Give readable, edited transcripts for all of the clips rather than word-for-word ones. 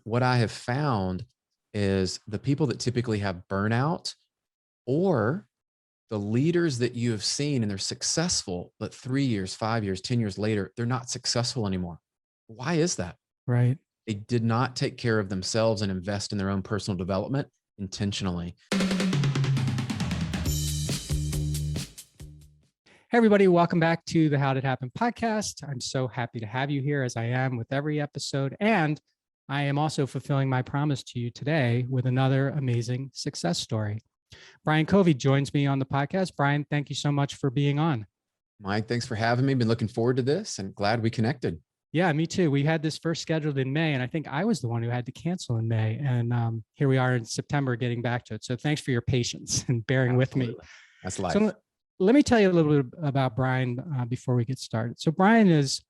what I have found is the people that typically have burnout, or the leaders that you have seen and they're successful, but 3 years, 5 years, 10 years later, they're not successful anymore. Why is that? Right. They did not take care of themselves and invest in their own personal development intentionally. Hey, everybody, welcome back to the How Did It Happen podcast. I'm so happy to have you here, as I am with every episode. And I am also fulfilling my promise to you today with another amazing success story. Brian Covey joins me on the podcast. Brian, thank you so much for being on. Mike, thanks for having me. Been looking forward to this and glad we connected. Yeah, me too. We had this first scheduled in May, and I think I was the one who had to cancel in May. And here we are in September getting back to it. So thanks for your patience and bearing Absolutely. with me. That's life. So let me tell you a little bit about Brian before we get started. So Brian is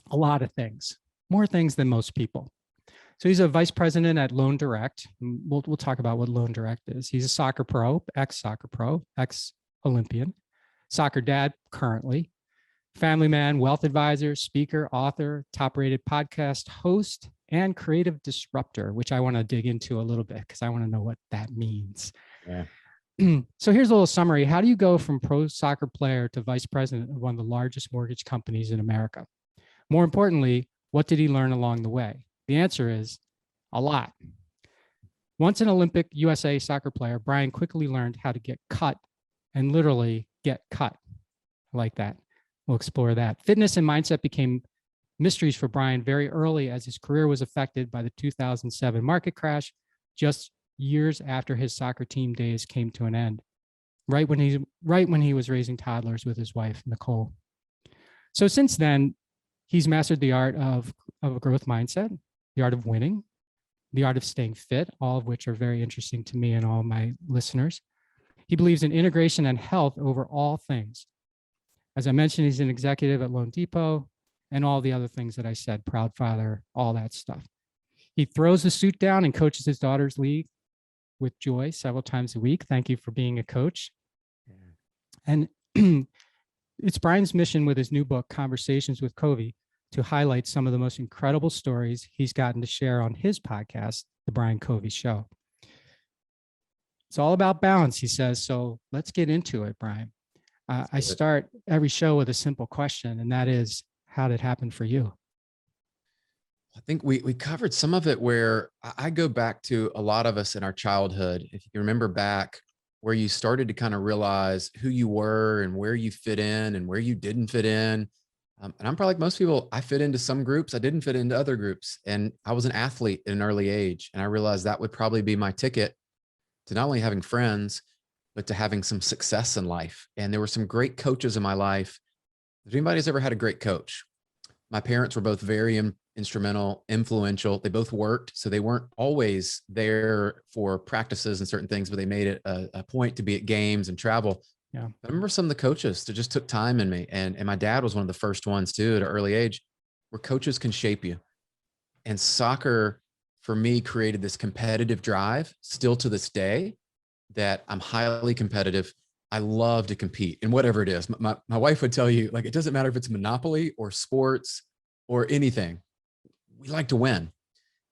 a lot of things, more things than most people. So he's a vice president at LoanDirect. We'll talk about what LoanDirect is. He's a soccer pro, ex-soccer pro, ex-Olympian, soccer dad currently, family man, wealth advisor, speaker, author, top-rated podcast host, and creative disruptor, which I want to dig into a little bit because I want to know what that means. Yeah. So here's a little summary. How do you go from pro soccer player to vice president of one of the largest mortgage companies in America? More importantly, what did he learn along the way? The answer is a lot. Once an Olympic USA soccer player, Brian quickly learned how to get cut and literally get cut. I like that. We'll explore that. Fitness and mindset became mysteries for Brian very early as his career was affected by the 2007 market crash, just years after his soccer team days came to an end, right when he was raising toddlers with his wife, Nicole. So since then, he's mastered the art of a growth mindset, the art of winning, the art of staying fit, all of which are very interesting to me and all my listeners. He believes in integration and health over all things. As I mentioned, he's an executive at loanDepot and all the other things that I said, proud father, all that stuff. He throws the suit down and coaches his daughter's league with joy several times a week. Thank you for being a coach. And it's Brian's mission with his new book, Conversations with Covey, to highlight some of the most incredible stories he's gotten to share on his podcast, The Brian Covey Show. It's all about balance, he says. So let's get into it, Brian. I start every show with a simple question, and that is, how did it happen for you? I think we covered some of it where I go back to a lot of us in our childhood. If you remember back where you started to kind of realize who you were and where you fit in and where you didn't fit in. And I'm probably like most people, I fit into some groups. I didn't fit into other groups. And I was an athlete at an early age. And I realized that would probably be my ticket to not only having friends, but to having some success in life. And there were some great coaches in my life. If anybody's ever had a great coach, my parents were both very instrumental, influential. They both worked. So they weren't always there for practices and certain things, but they made it a point to be at games and travel. Yeah. I remember some of the coaches that just took time in me. And my dad was one of the first ones too, at an early age, where coaches can shape you. And soccer for me created this competitive drive still to this day that I'm highly competitive. I love to compete in whatever it is. My wife would tell you, like, it doesn't matter if it's Monopoly or sports or anything. We like to win.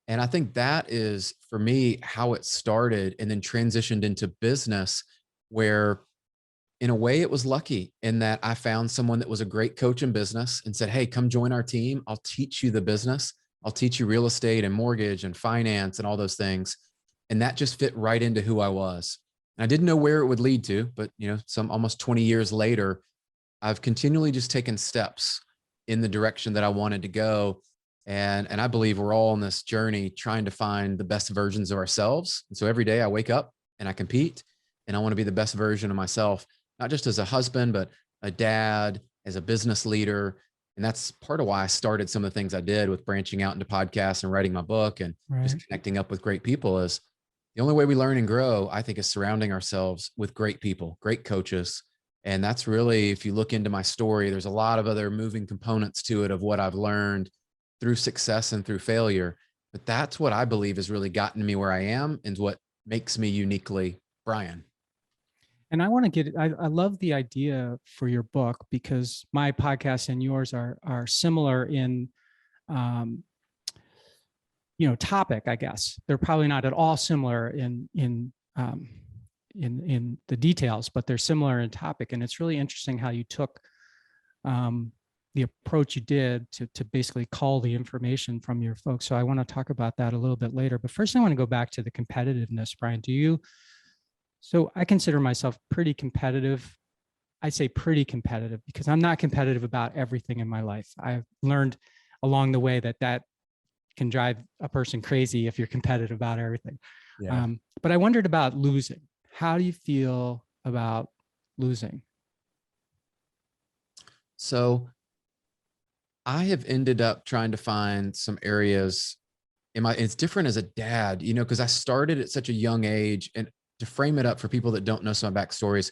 And I think that is, for me, how it started and then transitioned into business, where in a way it was lucky in that I found someone that was a great coach in business and said, hey, come join our team. I'll teach you the business. I'll teach you real estate and mortgage and finance and all those things. And that just fit right into who I was. And I didn't know where it would lead to, but some almost 20 years later, I've continually just taken steps in the direction that I wanted to go. And I believe we're all on this journey trying to find the best versions of ourselves. And so every day I wake up and I compete, and I want to be the best version of myself, not just as a husband, but a dad, as a business leader. And that's part of why I started some of the things I did with branching out into podcasts and writing my book and just connecting up with great people. Is the only way we learn and grow, I think, is surrounding ourselves with great people, great coaches. And that's really, if you look into my story, there's a lot of other moving components to it of what I've learned through success and through failure. But that's what I believe has really gotten me where I am and what makes me uniquely Brian. And I want to get, I love the idea for your book, because my podcast and yours are similar in topic, I guess. They're probably not at all similar in the details, but they're similar in topic. And it's really interesting how you took the approach you did to basically call the information from your folks. So I want to talk about that a little bit later. But first, I want to go back to the competitiveness, Brian. So I consider myself pretty competitive. I say pretty competitive because I'm not competitive about everything in my life. I've learned along the way that can drive a person crazy if you're competitive about everything. Yeah. But I wondered about losing. How do you feel about losing? So I have ended up trying to find some areas it's different as a dad, because I started at such a young age. And to frame it up for people that don't know some backstories,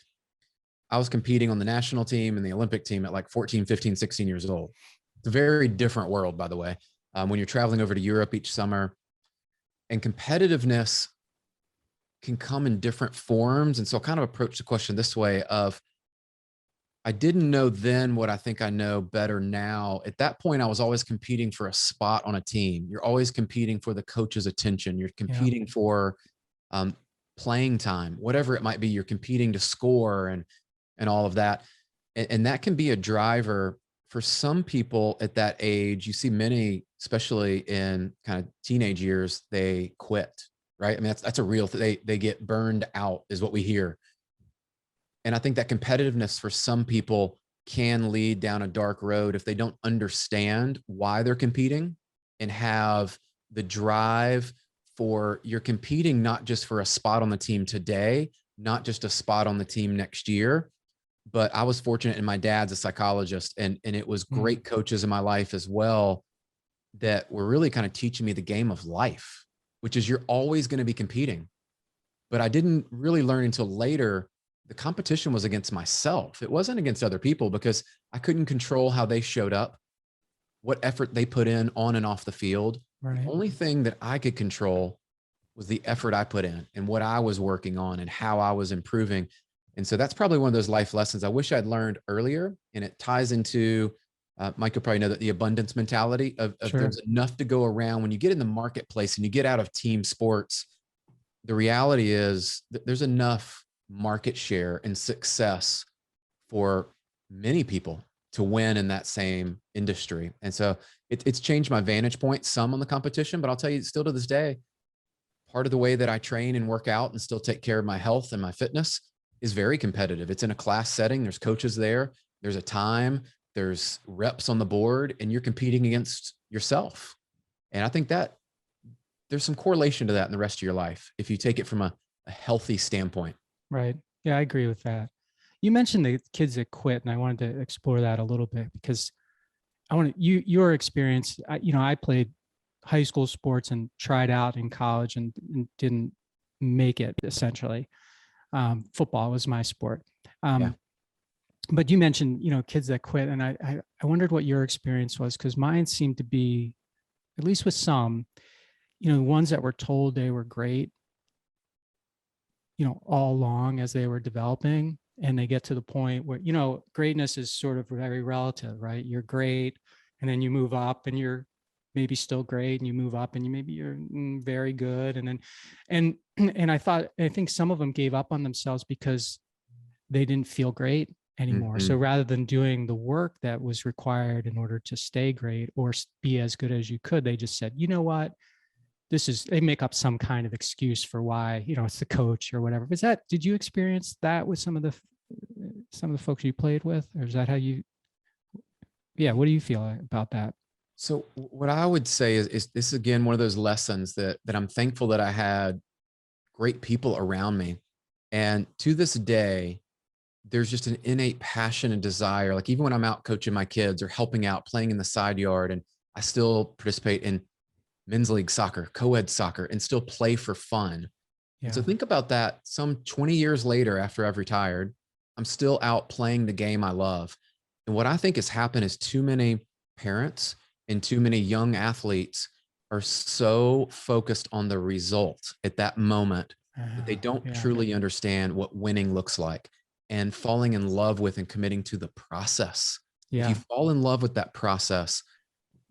I was competing on the national team and the Olympic team at like 14, 15, 16 years old. It's a very different world, by the way, when you're traveling over to Europe each summer. And competitiveness can come in different forms. And so I kind of approach the question this way of, I didn't know then what I think I know better now. At that point, I was always competing for a spot on a team. You're always competing for the coach's attention. You're competing for playing time, whatever it might be. You're competing to score and all of that. And that can be a driver for some people at that age. You see many, especially in kind of teenage years, they quit, right? I mean, that's a real thing. They get burned out is what we hear. And I think that competitiveness for some people can lead down a dark road if they don't understand why they're competing and have the drive for, you're competing not just for a spot on the team today, not just a spot on the team next year. But I was fortunate, and my dad's a psychologist, and it was great coaches in my life as well that were really kind of teaching me the game of life, which is you're always going to be competing. But I didn't really learn until later. The competition was against myself. It wasn't against other people because I couldn't control how they showed up, what effort they put in on and off the field. Right. The only thing that I could control was the effort I put in and what I was working on and how I was improving. And so that's probably one of those life lessons I wish I'd learned earlier. And it ties into, Mike, you'll probably know that the abundance mentality of sure. There's enough to go around. When you get in the marketplace and you get out of team sports, the reality is that there's enough market share and success for many people to win in that same industry. And so it's changed my vantage point some on the competition, but I'll tell you still to this day, part of the way that I train and work out and still take care of my health and my fitness is very competitive. It's in a class setting. There's coaches there. There's a time, there's reps on the board, and you're competing against yourself. And I think that there's some correlation to that in the rest of your life, if you take it from a healthy standpoint. Right. Yeah, I agree with that. You mentioned the kids that quit, and I wanted to explore that a little bit because I want your experience. I played high school sports and tried out in college and didn't make it, essentially. Football was my sport. But you mentioned, kids that quit, and I wondered what your experience was, because mine seemed to be, at least with some, ones that were told they were great, all along as they were developing, and they get to the point where, greatness is sort of very relative, right? You're great, and then you move up and you're maybe still great, and you move up and you're very good. And then, and I think some of them gave up on themselves because they didn't feel great anymore. Mm-hmm. So rather than doing the work that was required in order to stay great or be as good as you could, they just said, you know what? They make up some kind of excuse for why, it's the coach or whatever. Did you experience that with some of the folks you played with, or is that how what do you feel about that? So what I would say is this is, again, one of those lessons that I'm thankful that I had great people around me. And to this day, there's just an innate passion and desire. Like even when I'm out coaching my kids or helping out, playing in the side yard, and I still participate in men's league soccer, co-ed soccer, and still play for fun. Yeah. And so think about that. Some 20 years later, after I've retired, I'm still out playing the game I love. And what I think has happened is too many parents and too many young athletes are so focused on the result at that moment that they don't truly understand what winning looks like and falling in love with and committing to the process. Yeah. If you fall in love with that process,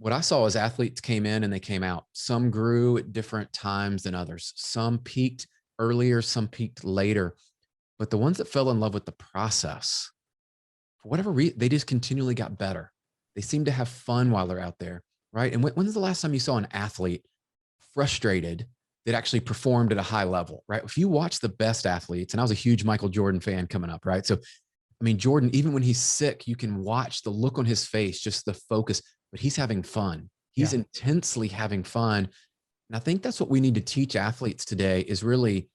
what I saw is athletes came in and they came out. Some grew at different times than others. Some peaked earlier, some peaked later. But the ones that fell in love with the process, for whatever reason, they just continually got better. They seem to have fun while they're out there, right? And when's the last time you saw an athlete frustrated that actually performed at a high level, right? If you watch the best athletes, and I was a huge Michael Jordan fan coming up, right? So, I mean, Jordan, even when he's sick, you can watch the look on his face, just the focus, but he's having fun. He's Yeah. intensely having fun. And I think that's what we need to teach athletes today is really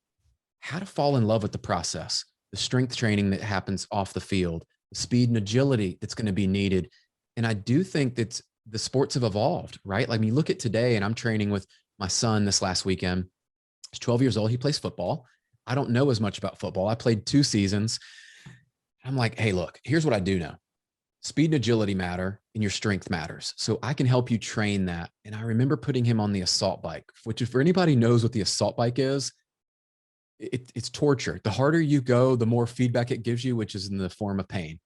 how to fall in love with the process, the strength training that happens off the field, the speed and agility that's going to be needed. And I do think that the sports have evolved, right? Like, you look at today, and I'm training with my son this last weekend. He's 12 years old. He plays football. I don't know as much about football. I played 2 seasons. I'm like, hey, look, here's what I do know. Speed and agility matter, and your strength matters. So I can help you train that. And I remember putting him on the assault bike, which, if anybody knows what the assault bike is, it's torture. The harder you go, the more feedback it gives you, which is in the form of pain.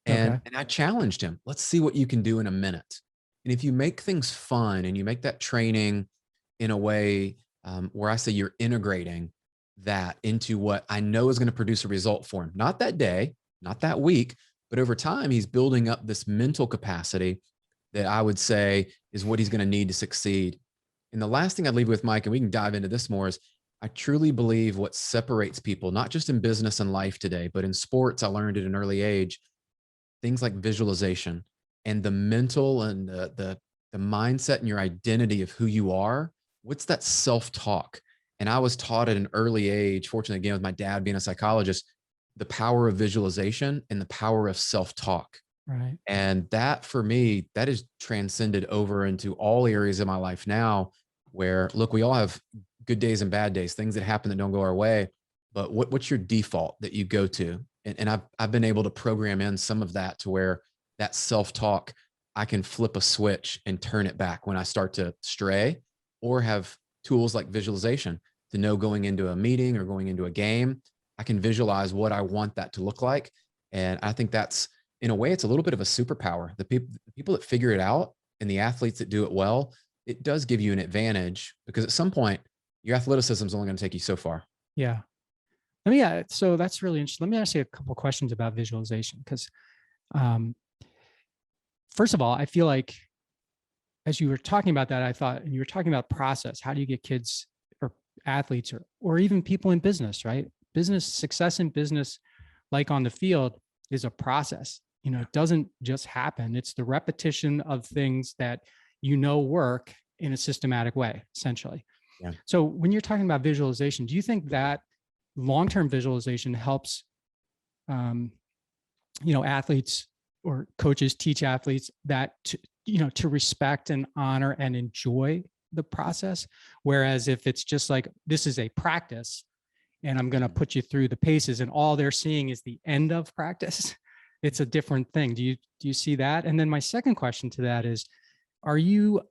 And I challenged him. Let's see what you can do in a minute. And if you make things fun and you make that training in a way where I say you're integrating that into what I know is going to produce a result for him, not that day, not that week, but over time, he's building up this mental capacity that I would say is what he's going to need to succeed. And the last thing I'd leave with Mike, and we can dive into this more, is I truly believe what separates people, not just in business and life today, but in sports, I learned at an early age, things like visualization and the mental and the mindset and your identity of who you are. What's that self-talk? And I was taught at an early age, fortunately, again, with my dad being a psychologist, the power of visualization and the power of self-talk. Right. And that, for me, that has transcended over into all areas of my life now, where, look, we all have good days and bad days, things that happen that don't go our way. But what's your default that you go to? And I've been able to program in some of that to where that self-talk, I can flip a switch and turn it back when I start to stray, or have tools like visualization to know going into a meeting or going into a game, I can visualize what I want that to look like. And I think that's, in a way, it's a little bit of a superpower. The people that figure it out and the athletes that do it well, it does give you an advantage, because at some point your athleticism is only going to take you so far. Yeah. So that's really interesting. Let me ask you a couple of questions about visualization, because first of all, I feel like as you were talking about that, I thought, and you were talking about process, how do you get kids or athletes or even people in business, right? Business success in business, like on the field, is a process. It doesn't just happen. It's the repetition of things that work in a systematic way, essentially. Yeah. So when you're talking about visualization, do you think that long-term visualization helps, athletes or coaches teach athletes that to respect and honor and enjoy the process? Whereas if it's just like, this is a practice and I'm going to put you through the paces, and all they're seeing is the end of practice, it's a different thing. Do you see that? And then my second question to that is, are you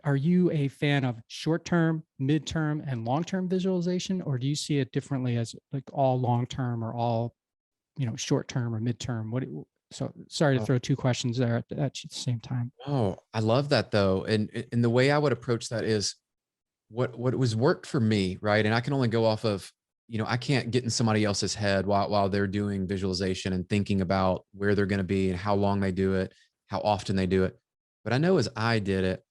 a fan of short-term, mid-term, and long-term visualization, or do you see it differently as like all long-term or all, short-term or mid-term? So sorry to throw 2 questions there at the same time. Oh, I love that though. And the way I would approach that is what was worked for me, right? And I can only go off of, I can't get in somebody else's head while they're doing visualization and thinking about where they're going to be and how long they do it, how often they do it. But I know as I did it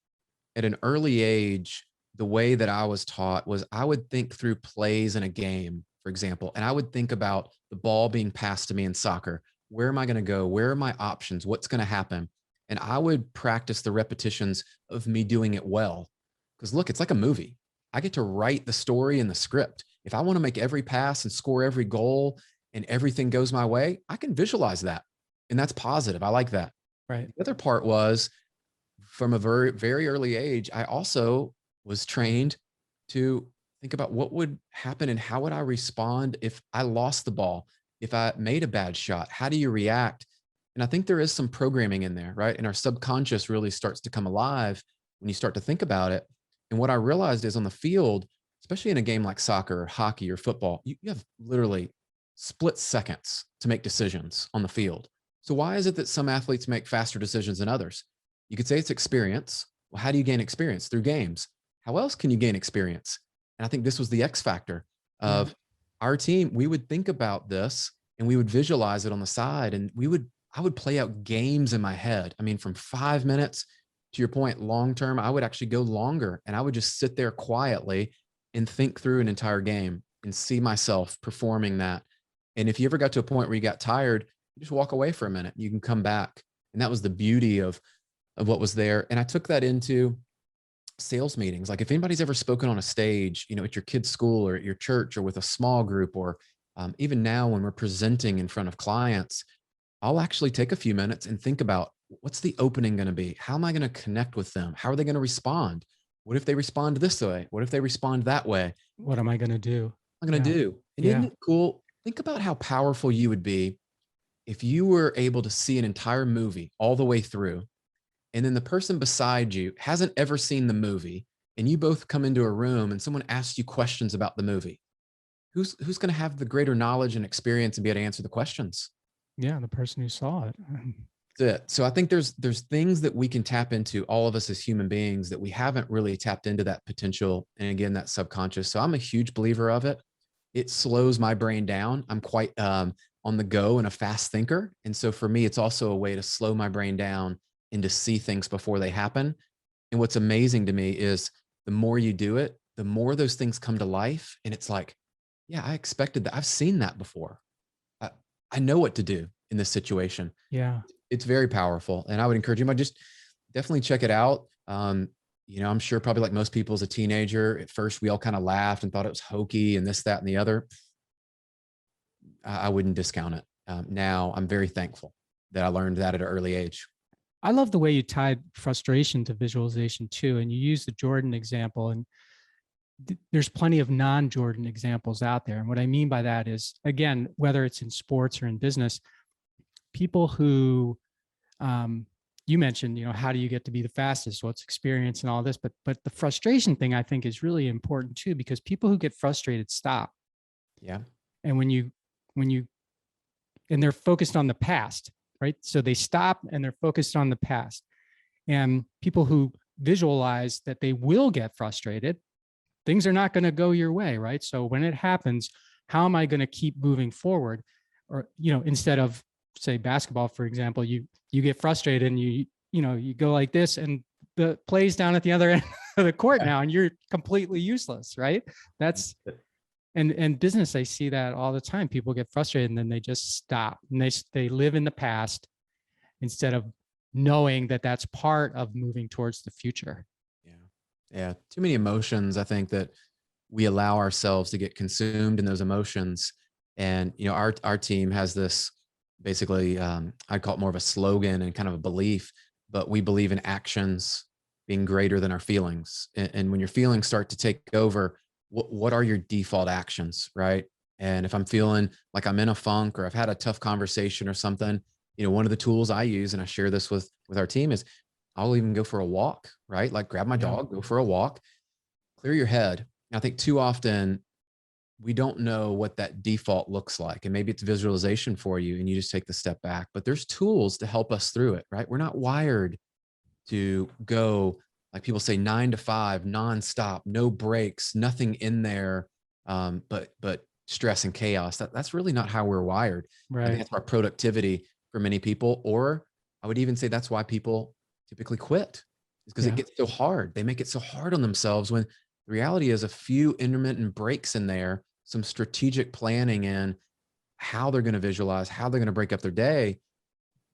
at an early age, the way that I was taught was I would think through plays in a game, for example, and I would think about the ball being passed to me in soccer. Where am I going to go? Where are my options? What's going to happen? And I would practice the repetitions of me doing it well. Because look, it's like a movie. I get to write the story and the script. If I want to make every pass and score every goal and everything goes my way, I can visualize that. And that's positive. I like that. Right. The other part was, from a very, very early age, I also was trained to think about what would happen and how would I respond if I lost the ball, if I made a bad shot. How do you react? And I think there is some programming in there, right? And our subconscious really starts to come alive when you start to think about it. And what I realized is, on the field, especially in a game like soccer or hockey or football, you have literally split seconds to make decisions on the field. So why is it that some athletes make faster decisions than others? You could say it's experience. Well, how do you gain experience? Through games. How else can you gain experience? And I think this was the X factor Yeah. of our team. We would think about this and we would visualize it on the side, and I would play out games in my head. I mean, from 5 minutes, to your point, long term, I would actually go longer, and I would just sit there quietly and think through an entire game and see myself performing that. And if you ever got to a point where you got tired, you just walk away for a minute. You can come back. And that was the beauty of what was there. And I took that into sales meetings. Like if anybody's ever spoken on a stage, at your kid's school or at your church or with a small group, or even now when we're presenting in front of clients, I'll actually take a few minutes and think about, what's the opening going to be? How am I going to connect with them? How are they going to respond? What if they respond this way? What if they respond that way? What am I going to do? What am I going to do? And isn't it cool? Think about how powerful you would be if you were able to see an entire movie all the way through, and then the person beside you hasn't ever seen the movie, and you both come into a room and someone asks you questions about the movie. Who's going to have the greater knowledge and experience and be able to answer the questions? Yeah, the person who saw it. That's it. So I think there's things that we can tap into, all of us as human beings, that we haven't really tapped into that potential. And again, that subconscious. So I'm a huge believer of it. It slows my brain down. I'm quite on the go and a fast thinker. And so for me, it's also a way to slow my brain down and to see things before they happen. And what's amazing to me is the more you do it, the more those things come to life. And it's like, yeah, I expected that. I've seen that before. I know what to do in this situation. Yeah. It's very powerful. And I would encourage you, just definitely check it out. I'm sure probably like most people as a teenager, at first we all kind of laughed and thought it was hokey and this, that, and the other. I wouldn't discount it. Now I'm very thankful that I learned that at an early age. I love the way you tied frustration to visualization too. And you used the Jordan example, and there's plenty of non-Jordan examples out there. And what I mean by that is, again, whether it's in sports or in business, people who, you mentioned, how do you get to be the fastest? What's experience and all this, but the frustration thing I think is really important too, because people who get frustrated stop. Yeah. And and they're focused on the past, right? So they stop and they're focused on the past. And people who visualize that they will get frustrated, things are not going to go your way, right? So when it happens, how am I going to keep moving forward? Or, instead of, say, basketball, for example, you get frustrated and you go like this, and the play's down at the other end of the court now, and you're completely useless, right? That's and business, I see that all the time. People get frustrated and then they just stop, and they live in the past instead of knowing that that's part of moving towards the future. Yeah. Too many emotions. I think that we allow ourselves to get consumed in those emotions. And, our team has this basically, I'd call it more of a slogan and kind of a belief, but we believe in actions being greater than our feelings. And when your feelings start to take over, what are your default actions, right? And if I'm feeling like I'm in a funk, or I've had a tough conversation or something, one of the tools I use, and I share this with our team, is I'll even go for a walk, right? Like grab my dog, go for a walk, clear your head. And I think too often we don't know what that default looks like. And maybe it's visualization for you and you just take the step back, but there's tools to help us through it, right? We're not wired to go, like people say, 9 to 5, nonstop, no breaks, nothing in there, but stress and chaos. That's really not how we're wired. Right. I think that's our productivity for many people. Or I would even say that's why people typically quit, because it gets so hard. They make it so hard on themselves, when the reality is a few intermittent breaks in there, some strategic planning in how they're going to visualize, how they're going to break up their day.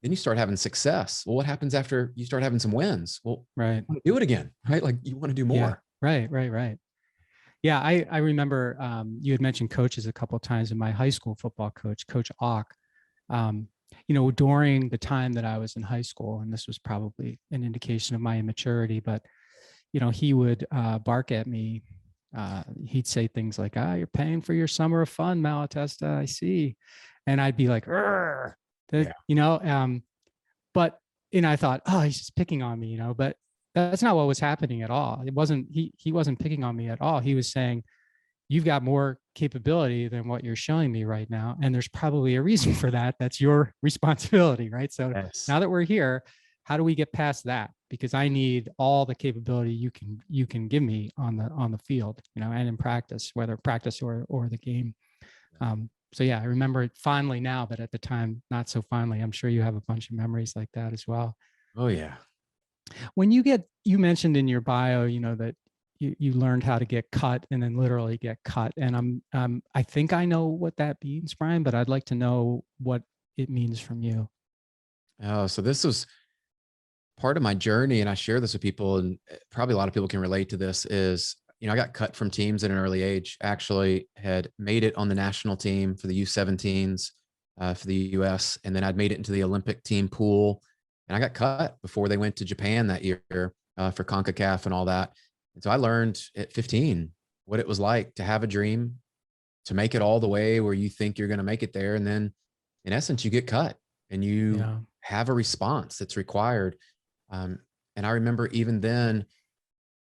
Then you start having success. Well, what happens after you start having some wins? Well, right. You want to do it again, right? Like you want to do more. Yeah. Right. Yeah. I remember you had mentioned coaches a couple of times. In my high school football coach, Coach Ock, during the time that I was in high school, and this was probably an indication of my immaturity, but, he would bark at me. He'd say things like, you're paying for your summer of fun, Malatesta, I see. And I'd be like, but, I thought, he's just picking on me, but that's not what was happening at all. It wasn't, he wasn't picking on me at all. He was saying, you've got more capability than what you're showing me right now. And there's probably a reason for that. That's your responsibility, right? So now that we're here, how do we get past that? Because I need all the capability you can give me on the field, and in practice, whether practice or the game. So yeah, I remember it fondly now, but at the time, not so fondly. I'm sure you have a bunch of memories like that as well. Oh yeah. When you mentioned in your bio, that you learned how to get cut and then literally get cut. And I think I know what that means, Brian, but I'd like to know what it means from you. Oh, so this was part of my journey, and I share this with people, and probably a lot of people can relate to this, is, I got cut from teams at an early age. Actually had made it on the national team for the U17s for the US. And then I'd made it into the Olympic team pool, and I got cut before they went to Japan that year for CONCACAF and all that. And so I learned at 15 what it was like to have a dream, to make it all the way where you think you're going to make it there. And then in essence, you get cut and you have a response that's required. And I remember even then,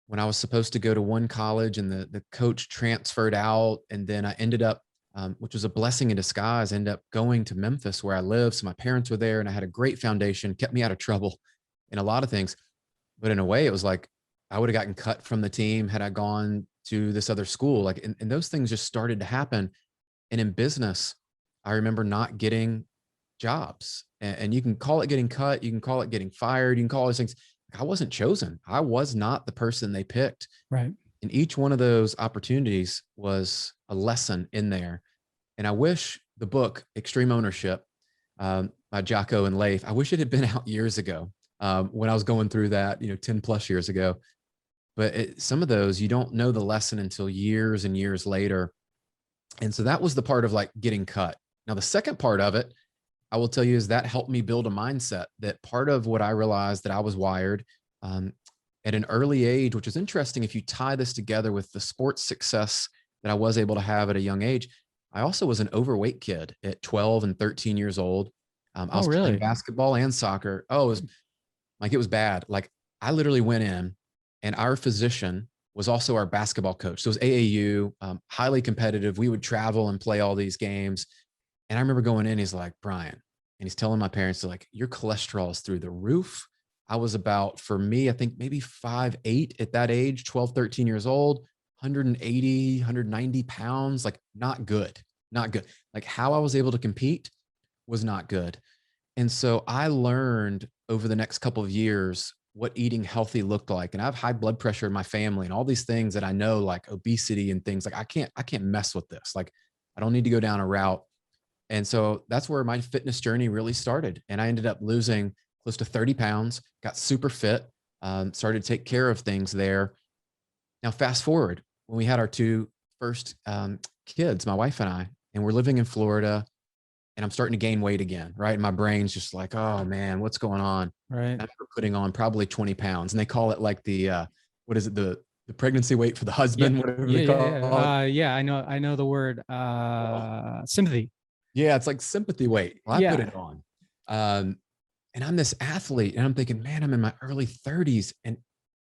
when I was supposed to go to one college and the coach transferred out, and then I ended up, which was a blessing in disguise, ended up going to Memphis where I live. So my parents were there and I had a great foundation, kept me out of trouble in a lot of things. But in a way, it was like I would have gotten cut from the team had I gone to this other school. Like, and those things just started to happen. And in business, I remember not getting jobs. And you can call it getting cut, you can call it getting fired, you can call all these things. I wasn't chosen. I was not the person they picked. Right. And each one of those opportunities was a lesson in there. And I wish the book Extreme Ownership by Jocko and Leif, I wish it had been out years ago when I was going through that, 10 plus years ago. But some of those, you don't know the lesson until years and years later. And so that was the part of like getting cut. Now, the second part of it, I will tell you, is that helped me build a mindset. That part of what I realized that I was wired at an early age, which is interesting if you tie this together with the sports success that I was able to have at a young age. I also was an overweight kid at 12 and 13 years old. I was playing basketball and soccer. Oh, it was bad. Like, I literally went in, and our physician was also our basketball coach. So it was AAU, highly competitive. We would travel and play all these games. And I remember going in, he's like, Brian, and he's telling my parents, they're like, your cholesterol is through the roof. I was about, for me, I think maybe 5'8" at that age, 12, 13 years old, 180, 190 pounds, like not good. Like, how I was able to compete was not good. And so I learned over the next couple of years what eating healthy looked like. And I have high blood pressure in my family and all these things that I know, like obesity and things. Like, I can't mess with this. Like, I don't need to go down a route. And so that's where my fitness journey really started. And I ended up losing close to 30 pounds, got super fit, started to take care of things there. Now, fast forward, when we had our two first kids, my wife and I, and we're living in Florida, and I'm starting to gain weight again, right? And my brain's just like, oh man, what's going on? Right. And I'm putting on probably 20 pounds. And they call it like the, what is it? The pregnancy weight for the husband, whatever they call it. Yeah. I know the word sympathy. Yeah. It's like sympathy weight. Well, I put it on. And I'm this athlete, and I'm thinking, man, I'm in my early 30s. And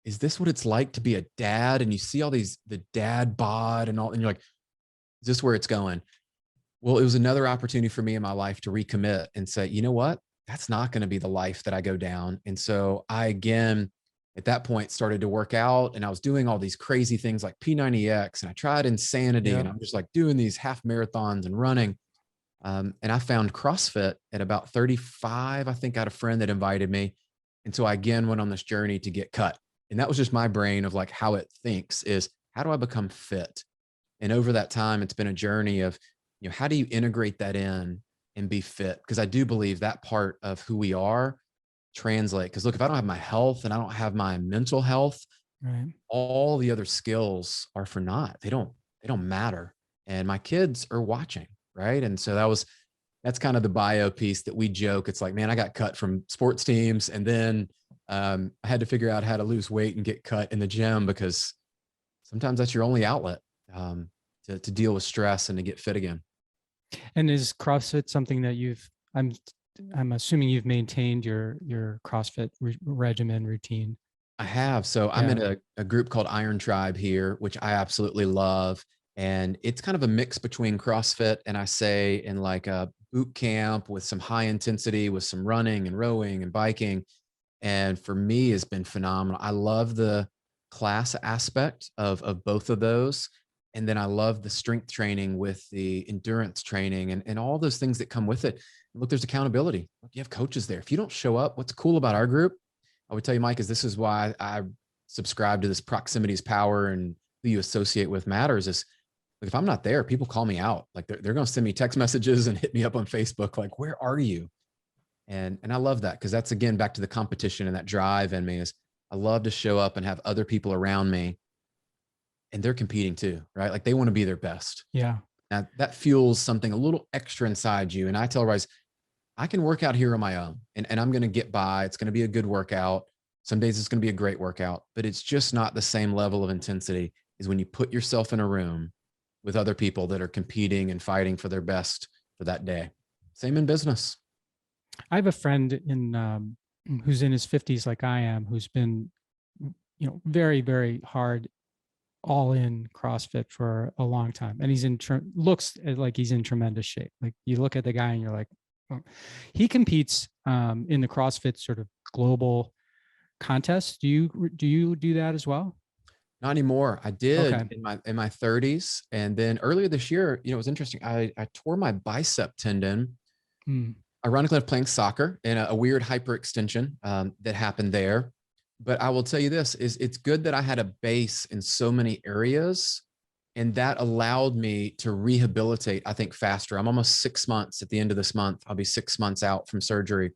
is this what it's like to be a dad? And you see all the dad bod and all, and you're like, is this where it's going? Well, it was another opportunity for me in my life to recommit and say, you know what? That's not going to be the life that I go down. And so I, again, at that point, started to work out, and I was doing all these crazy things like P90X, and I tried Insanity, and I'm just like doing these half marathons and running. And I found CrossFit at about 35. I think I had a friend that invited me. And so I again went on this journey to get cut. And that was just my brain of like how it thinks is, how do I become fit? And over that time, it's been a journey of, how do you integrate that in and be fit? Because I do believe that part of who we are translate. Because look, if I don't have my health and I don't have my mental health, all the other skills are for naught. They don't matter. And my kids are watching. Right. And so that's kind of the bio piece that we joke. It's like, man, I got cut from sports teams. And then I had to figure out how to lose weight and get cut in the gym, because sometimes that's your only outlet to deal with stress and to get fit again. And is CrossFit something that I'm assuming you've maintained your CrossFit regimen routine? I have. So I'm in a group called Iron Tribe here, which I absolutely love. And it's kind of a mix between CrossFit and, I say, in like a boot camp with some high intensity, with some running and rowing and biking. And for me, has been phenomenal. I love the class aspect of both of those. And then I love the strength training with the endurance training and all those things that come with it. Look, there's accountability. Look, you have coaches there. If you don't show up, what's cool about our group, I would tell you, Mike, is this is why I subscribe to this proximity is power, and who you associate with matters. Is like, if I'm not there, people call me out. Like they're going to send me text messages and hit me up on Facebook. Like, where are you? And I love that, because that's, again, back to the competition and that drive in me. Is I love to show up and have other people around me, and they're competing too, right? Like they want to be their best. Yeah. Now that fuels something a little extra inside you. And I tell everybody, I can work out here on my own, and I'm going to get by. It's going to be a good workout. Some days it's going to be a great workout, but it's just not the same level of intensity as when you put yourself in a room with other people that are competing and fighting for their best for that day. Same in business. I have a friend who's in his 50s, like I am, who's been, very, very hard, all in CrossFit for a long time. And he's looks like he's in tremendous shape. Like you look at the guy and you're like, oh. He competes in the CrossFit sort of global contest. Do you do that as well? Not anymore. I did Okay. in my 30s. And then earlier this year, it was interesting. I tore my bicep tendon. Ironically, I'm playing soccer, and a weird hyperextension that happened there. But I will tell you this, is it's good that I had a base in so many areas, and that allowed me to rehabilitate, I think, faster. I'm almost 6 months at the end of this month. I'll be 6 months out from surgery,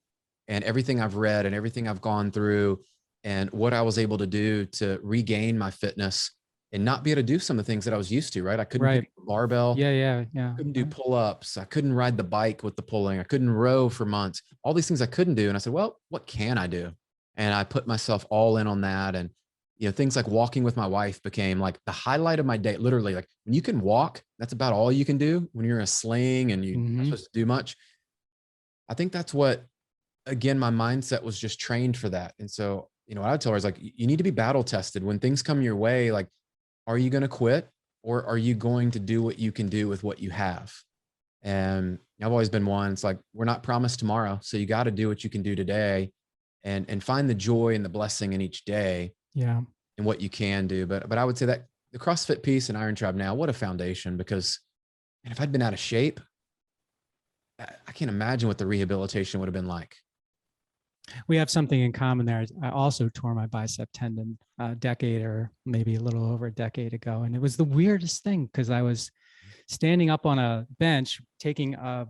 and everything I've read and everything I've gone through and what I was able to do to regain my fitness and not be able to do some of the things that I was used to, right? I couldn't pick up a barbell. Yeah. Couldn't do pull-ups. I couldn't ride the bike with the pulling. I couldn't row for months. All these things I couldn't do. And I said, well, what can I do? And I put myself all in on that. And, things like walking with my wife became like the highlight of my day. Literally, like when you can walk, that's about all you can do when you're in a sling and you're not supposed to do much. I think that's what, again, my mindset was just trained for that. And so, what I would tell her is like, you need to be battle tested when things come your way. Like, are you going to quit, or are you going to do what you can do with what you have? And I've always been one. It's like, we're not promised tomorrow. So you got to do what you can do today and find the joy and the blessing in each day. Yeah. And what you can do. But I would say that the CrossFit piece and Iron Tribe now, what a foundation, because if I'd been out of shape, I can't imagine what the rehabilitation would have been like. We have something in common there. I also tore my bicep tendon a decade, or maybe a little over a decade ago. And it was the weirdest thing, because I was standing up on a bench taking a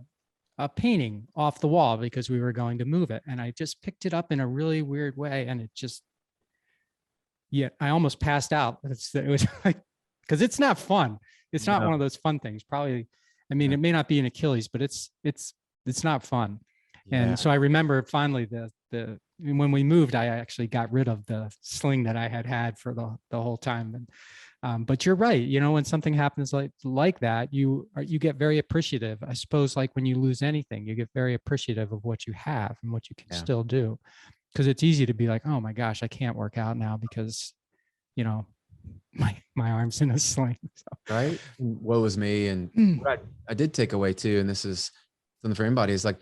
painting off the wall because we were going to move it. And I just picked it up in a really weird way. And it just, I almost passed out. It was like, because it's not fun. It's not one of those fun things. Probably, it may not be an Achilles, but it's not fun. Yeah. And so I remember finally when we moved, I actually got rid of the sling that I had for the whole time. And, but you're right. When something happens like that, you get very appreciative. I suppose, like when you lose anything, you get very appreciative of what you have and what you can still do. Because it's easy to be like, oh my gosh, I can't work out now because, my arm's in a sling. So. Right. And woe is me. And what I did take away too, and this is something for anybody, is like,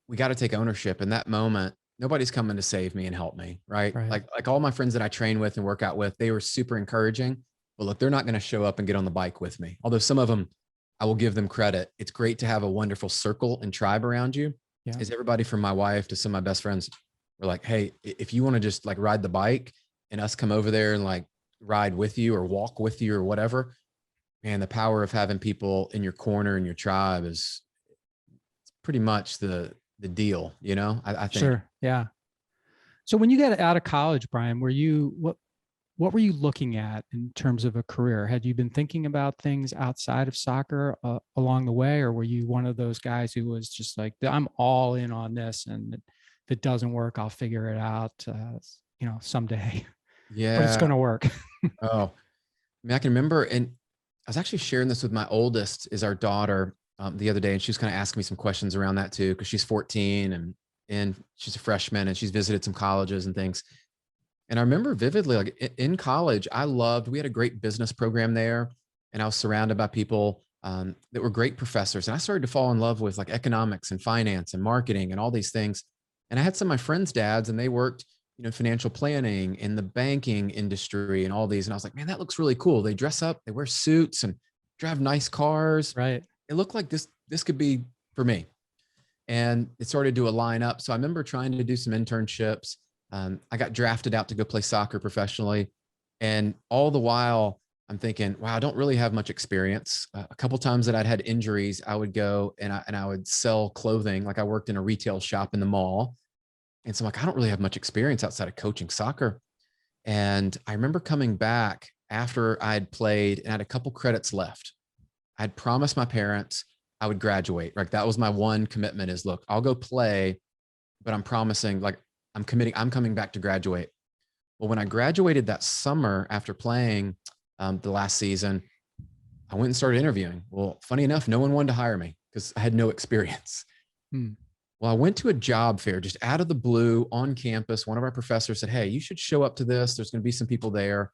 we got to take ownership in that moment. Nobody's coming to save me and help me. Right. Like all my friends that I train with and work out with, they were super encouraging. But look, they're not going to show up and get on the bike with me. Although some of them, I will give them credit. It's great to have a wonderful circle and tribe around you. Yeah. Is everybody from my wife to some of my best friends were like, hey, if you want to just like ride the bike and us come over there and like ride with you or walk with you or whatever, man, the power of having people in your corner and your tribe is pretty much the deal, I think. Sure. Yeah. So when you got out of college, Brian, what were you looking at in terms of a career? Had you been thinking about things outside of soccer along the way, or were you one of those guys who was just like, I'm all in on this, and if it doesn't work, I'll figure it out, someday. Yeah. But it's going to work. Oh, I can remember, and I was actually sharing this with my oldest, is our daughter, the other day, and she was kind of asking me some questions around that too, because she's 14 and she's a freshman, and she's visited some colleges and things. And I remember vividly, like in college, we had a great business program there, and I was surrounded by people that were great professors. And I started to fall in love with like economics and finance and marketing and all these things. And I had some of my friends' dads, and they worked, financial planning in the banking industry and all these. And I was like, man, that looks really cool. They dress up, they wear suits and drive nice cars. Right. It looked like this could be for me. And it started to align up. So I remember trying to do some internships. I got drafted out to go play soccer professionally. And all the while, I'm thinking, wow, I don't really have much experience. A couple times that I'd had injuries, I would go and I would sell clothing. Like I worked in a retail shop in the mall. And so I'm like, I don't really have much experience outside of coaching soccer. And I remember coming back after I had played and I had a couple credits left. I had promised my parents I would graduate. Like that was my one commitment is, look, I'll go play, but I'm promising, like I'm coming back to graduate. Well, when I graduated that summer after playing the last season, I went and started interviewing. Well, funny enough, no one wanted to hire me because I had no experience. Hmm. Well, I went to a job fair just out of the blue on campus. One of our professors said, hey, you should show up to this. There's going to be some people there.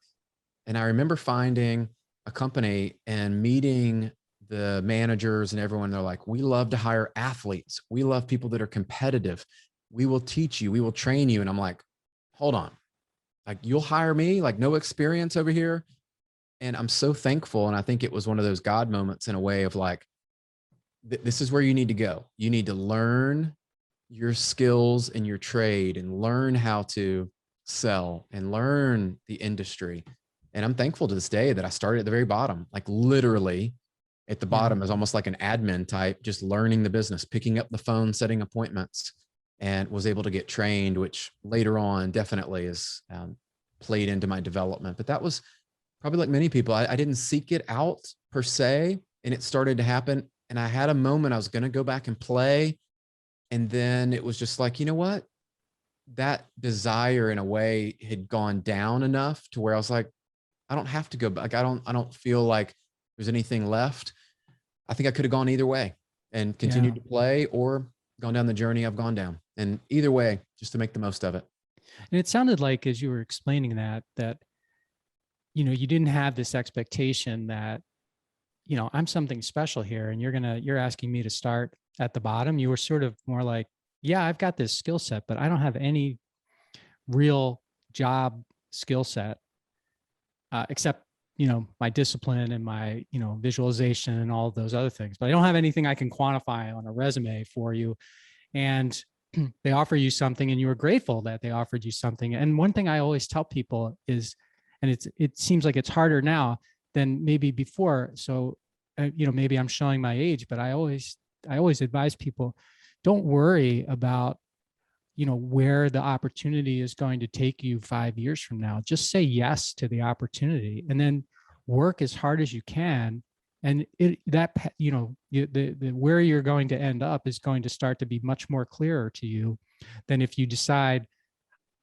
And I remember finding a company and meeting the managers and everyone. They're like, we love to hire athletes. We love people that are competitive. We will teach you. We will train you. And I'm like, hold on. Like you'll hire me, like no experience over here. And I'm so thankful. And I think it was one of those God moments in a way of like, this is where you need to go. You need to learn your skills in your trade and learn how to sell and learn the industry. And I'm thankful to this day that I started at the very bottom, like literally at the bottom is almost like an admin type, just learning the business, picking up the phone, setting appointments, and was able to get trained, which later on definitely is played into my development. But that was probably like many people. I didn't seek it out per se, and it started to happen. And I had a moment I was going to go back and play. And then it was just like, you know what? That desire in a way had gone down enough to where I was like, I don't have to go back. I don't feel like there's anything left. I think I could have gone either way and continued to play or gone down the journey I've gone down. And either way, just to make the most of it. And it sounded like, as you were explaining that, you didn't have this expectation that, I'm something special here and you're asking me to start at the bottom. You were sort of more like, yeah, I've got this skill set, but I don't have any real job skill set, except, my discipline and my, visualization and all of those other things, but I don't have anything I can quantify on a resume for you. And they offer you something and you were grateful that they offered you something. And one thing I always tell people is, and it seems like it's harder now than maybe before. So, maybe I'm showing my age, but I always advise people, don't worry about, where the opportunity is going to take you 5 years from now. Just say yes to the opportunity and then work as hard as you can. And where you're going to end up is going to start to be much more clearer to you than if you decide,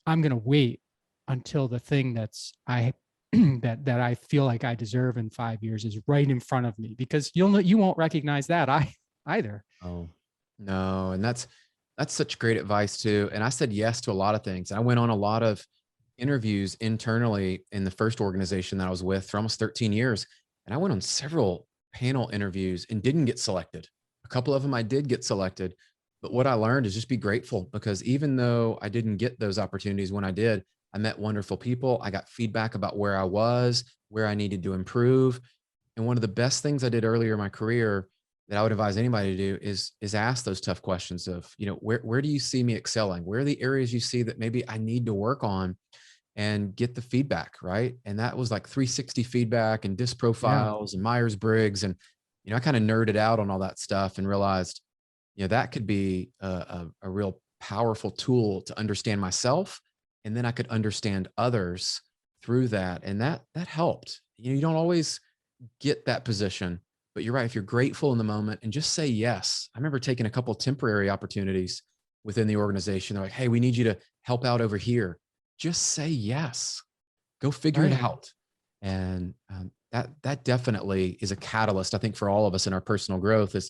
I'm going to wait until the thing that I feel like I deserve in 5 years is right in front of me, because you won't recognize that either. Oh, no. And that's such great advice too. And I said yes to a lot of things. I went on a lot of interviews internally in the first organization that I was with for almost 13 years. And I went on several panel interviews and didn't get selected. A couple of them I did get selected. But what I learned is just be grateful, because even though I didn't get those opportunities when I did, I met wonderful people. I got feedback about where I was, where I needed to improve. And one of the best things I did earlier in my career that I would advise anybody to do is ask those tough questions of, where do you see me excelling? Where are the areas you see that maybe I need to work on, and get the feedback, right? And that was like 360 feedback and disc profiles and Myers-Briggs. And, I kind of nerded out on all that stuff and realized, that could be a real powerful tool to understand myself. And then I could understand others through that. And that helped. You don't always get that position, but you're right. If you're grateful in the moment and just say yes. I remember taking a couple of temporary opportunities within the organization. They're like, hey, we need you to help out over here. Just say yes. Go figure it out. And that definitely is a catalyst, I think, for all of us in our personal growth. Is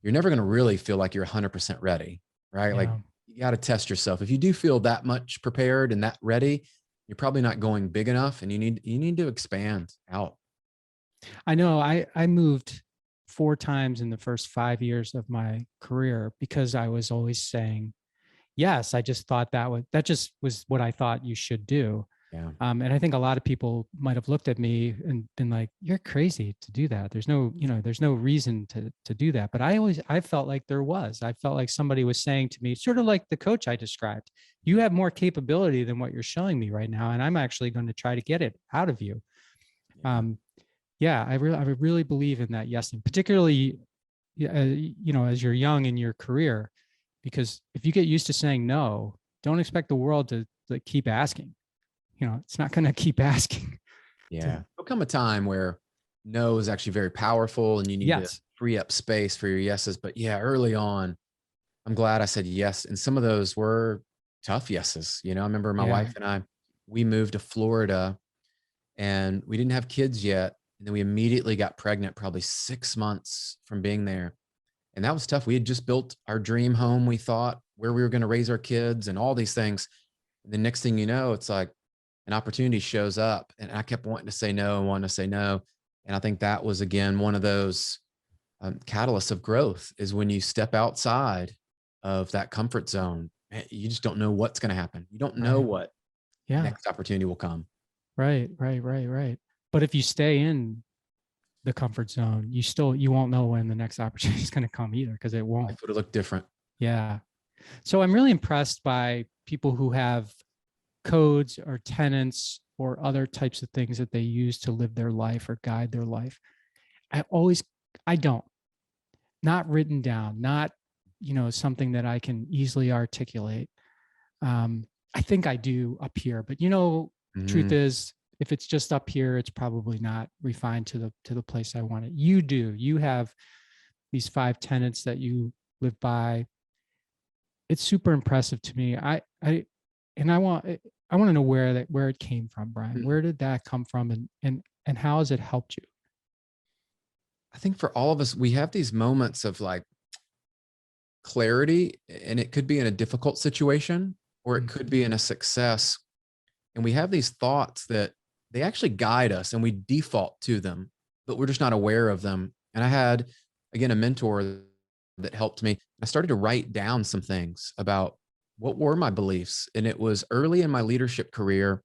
you're never going to really feel like you're 100% ready, right? Yeah. Like you got to test yourself. If you do feel that much prepared and that ready, you're probably not going big enough, and you need to expand out. I know I moved 4 times in the first 5 years of my career because I was always saying yes, I just thought that just was what I thought you should do. Yeah. And I think a lot of people might have looked at me and been like, "You're crazy to do that. There's no, there's no reason to do that." But I felt like there was. I felt like somebody was saying to me, sort of like the coach I described, "You have more capability than what you're showing me right now, and I'm actually going to try to get it out of you." Yeah. Yeah, I really believe in that. Yes, and particularly, as you're young in your career, because if you get used to saying no, don't expect the world to keep asking. It's not going to keep asking. Yeah. There'll come a time where no is actually very powerful and you need to Yes. free up space for your yeses. But yeah, early on, I'm glad I said yes. And some of those were tough yeses. I remember my Yeah. wife and we moved to Florida and we didn't have kids yet. And then we immediately got pregnant, probably 6 months from being there. And that was tough. We had just built our dream home, we thought, where we were going to raise our kids and all these things. And the next thing you know, it's like an opportunity shows up. And I kept wanting to say no and wanting to say no. And I think that was, again, one of those catalysts of growth is when you step outside of that comfort zone. You just don't know what's going to happen. You don't know Right. what Yeah. next opportunity will come. Right. But if you stay in the comfort zone, you won't know when the next opportunity is going to come either, because it won't. Life would have looked different. Yeah. So I'm really impressed by people who have codes or tenets or other types of things that they use to live their life or guide their life. I don't, not written down, not, something that I can easily articulate. I think I do up here, but truth is, if it's just up here, it's probably not refined to the place I want it. You do. You have these 5 tenets that you live by. It's super impressive to me. I want to know where it came from, Brian. Where did that come from, and how has it helped you? I think for all of us, we have these moments of like clarity, and it could be in a difficult situation or it could be in a success. And we have these thoughts that they actually guide us and we default to them, but we're just not aware of them. And I had, again, a mentor that helped me. I started to write down some things about what were my beliefs. And it was early in my leadership career.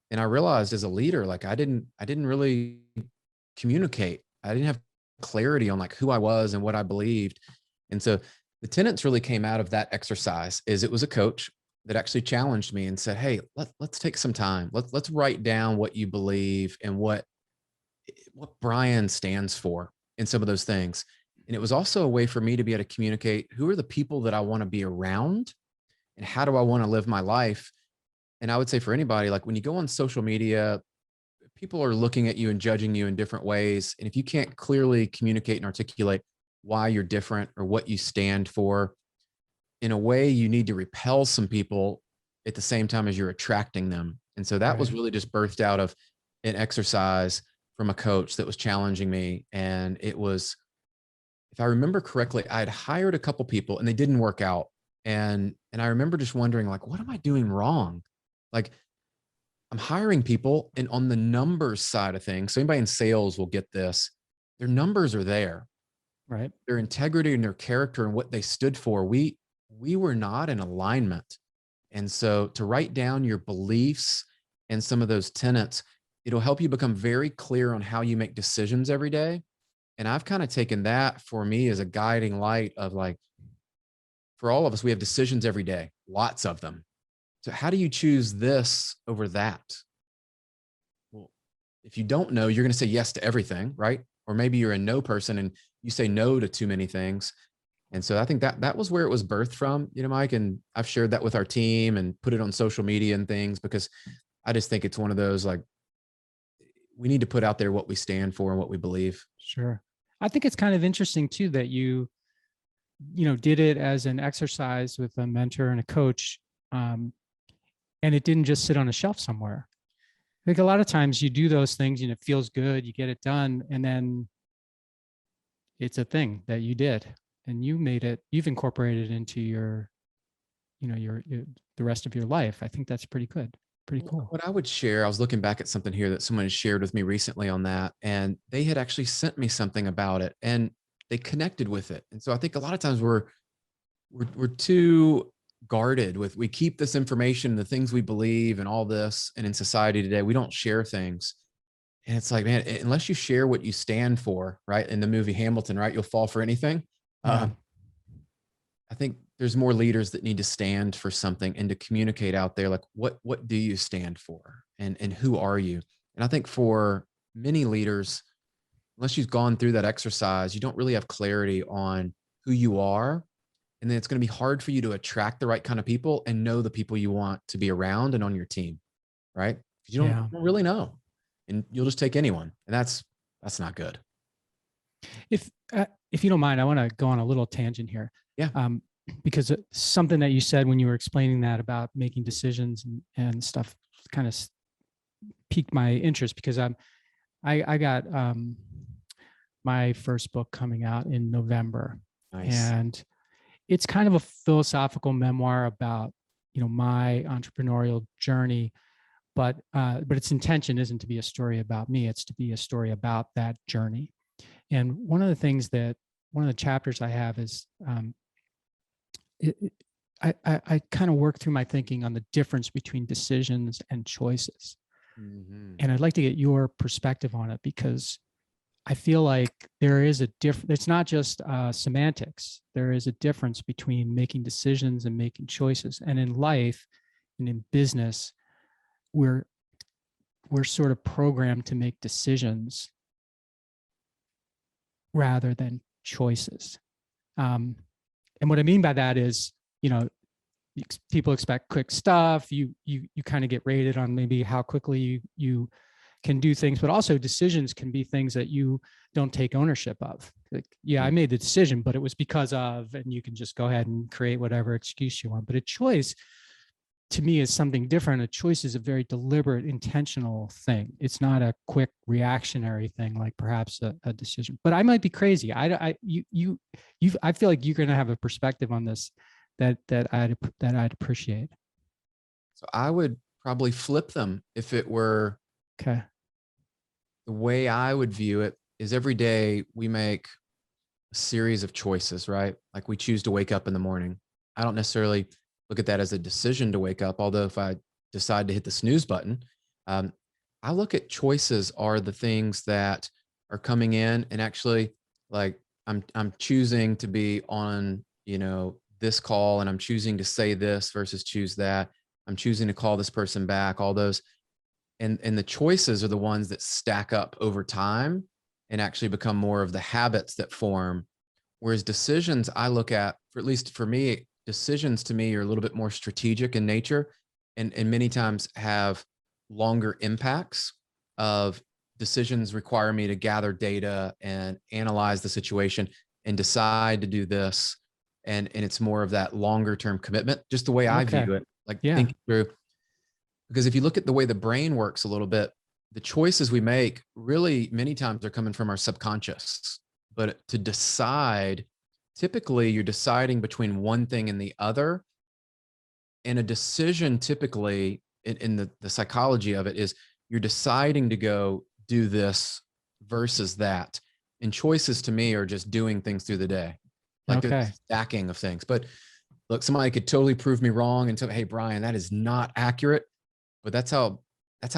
And I realized as a leader, like I didn't really communicate. I didn't have clarity on like who I was and what I believed. And so the tenets really came out of that exercise. Is it was a coach that actually challenged me and said, "Hey, let's take some time. Let's write down what you believe and what Brian stands for in some of those things." And it was also a way for me to be able to communicate who are the people that I want to be around and how do I want to live my life. And I would say for anybody, like when you go on social media, people are looking at you and judging you in different ways. And if you can't clearly communicate and articulate why you're different or what you stand for, in a way, you need to repel some people at the same time as you're attracting them. And so that was really just birthed out of an exercise from a coach that was challenging me. And it was, if I remember correctly, I had hired a couple people and they didn't work out. And I remember just wondering, like, what am I doing wrong? Like, I'm hiring people, and on the numbers side of things, so anybody in sales will get this, their numbers are there. Right. Their integrity and their character and what they stood for, we were not in alignment. And so to write down your beliefs and some of those tenets, it'll help you become very clear on how you make decisions every day. And I've kind of taken that for me as a guiding light of like, for all of us, we have decisions every day, lots of them. So how do you choose this over that? Well, if you don't know, you're going to say yes to everything, right? Or maybe you're a no person and you say no to too many things. And so I think that was where it was birthed from, Mike, and I've shared that with our team and put it on social media and things, because I just think it's one of those, like, we need to put out there what we stand for and what we believe. Sure. I think it's kind of interesting too, that you did it as an exercise with a mentor and a coach. And it didn't just sit on a shelf somewhere. I think a lot of times you do those things and it feels good, you get it done, and then it's a thing that you did and you've incorporated it into your the rest of your life. I think that's pretty good. Pretty cool. What I would share, I was looking back at something here that someone had shared with me recently on that, and they had actually sent me something about it and they connected with it. And so I think a lot of times we're too guarded with, we keep this information, the things we believe and all this. And in society today, we don't share things. And it's like, man, unless you share what you stand for, right? In the movie Hamilton, right? You'll fall for anything. Yeah. I think there's more leaders that need to stand for something and to communicate out there, like, what do you stand for? And who are you? And I think for many leaders, unless you've gone through that exercise, you don't really have clarity on who you are. And then it's going to be hard for you to attract the right kind of people and know the people you want to be around and on your team, right? Because you don't really know, and you'll just take anyone, and that's not good. If you don't mind, I want to go on a little tangent here. Yeah. Because something that you said when you were explaining that about making decisions and stuff kind of piqued my interest, because I got my first book coming out in November. Nice. And it's kind of a philosophical memoir about, my entrepreneurial journey, but its intention isn't to be a story about me. It's to be a story about that journey. And one of the chapters I have is, I kind of work through my thinking on the difference between decisions and choices. Mm-hmm. And I'd like to get your perspective on it, because I feel like there is a difference. It's not just semantics. There is a difference between making decisions and making choices. And in life and in business, we're sort of programmed to make decisions rather than choices. And what I mean by that is, people expect quick stuff. You kind of get rated on maybe how quickly you can do things, but also decisions can be things that you don't take ownership of. Like, I made the decision, but it was because of, and you can just go ahead and create whatever excuse you want. But a choice, to me, is something different. A choice is a very deliberate, intentional thing. It's not a quick reactionary thing like perhaps a decision. But I might be crazy. I feel like you're going to have a perspective on this that I'd appreciate. So I would probably flip them if it were okay. The way I would view it is every day we make a series of choices, right? Like we choose to wake up in the morning. I don't necessarily look at that as a decision to wake up, although if I decide to hit the snooze button, I look at choices are the things that are coming in, and actually, like I'm choosing to be on, this call, and I'm choosing to say this versus choose that. I'm choosing to call this person back, all those. And the choices are the ones that stack up over time and actually become more of the habits that form. Whereas decisions, I look at, at least for me, decisions to me are a little bit more strategic in nature, and many times have longer impacts. Of decisions require me to gather data and analyze the situation and decide to do this. And it's more of that longer term commitment, just the way I view it, like thinking through. Because if you look at the way the brain works a little bit, the choices we make really many times are coming from our subconscious. But to decide, typically you're deciding between one thing and the other. And a decision typically in the psychology of it is you're deciding to go do this versus that. And choices to me are just doing things through the day. Like there's a stacking of things. But look, somebody could totally prove me wrong and tell me, hey, Brian, that is not accurate. But that's how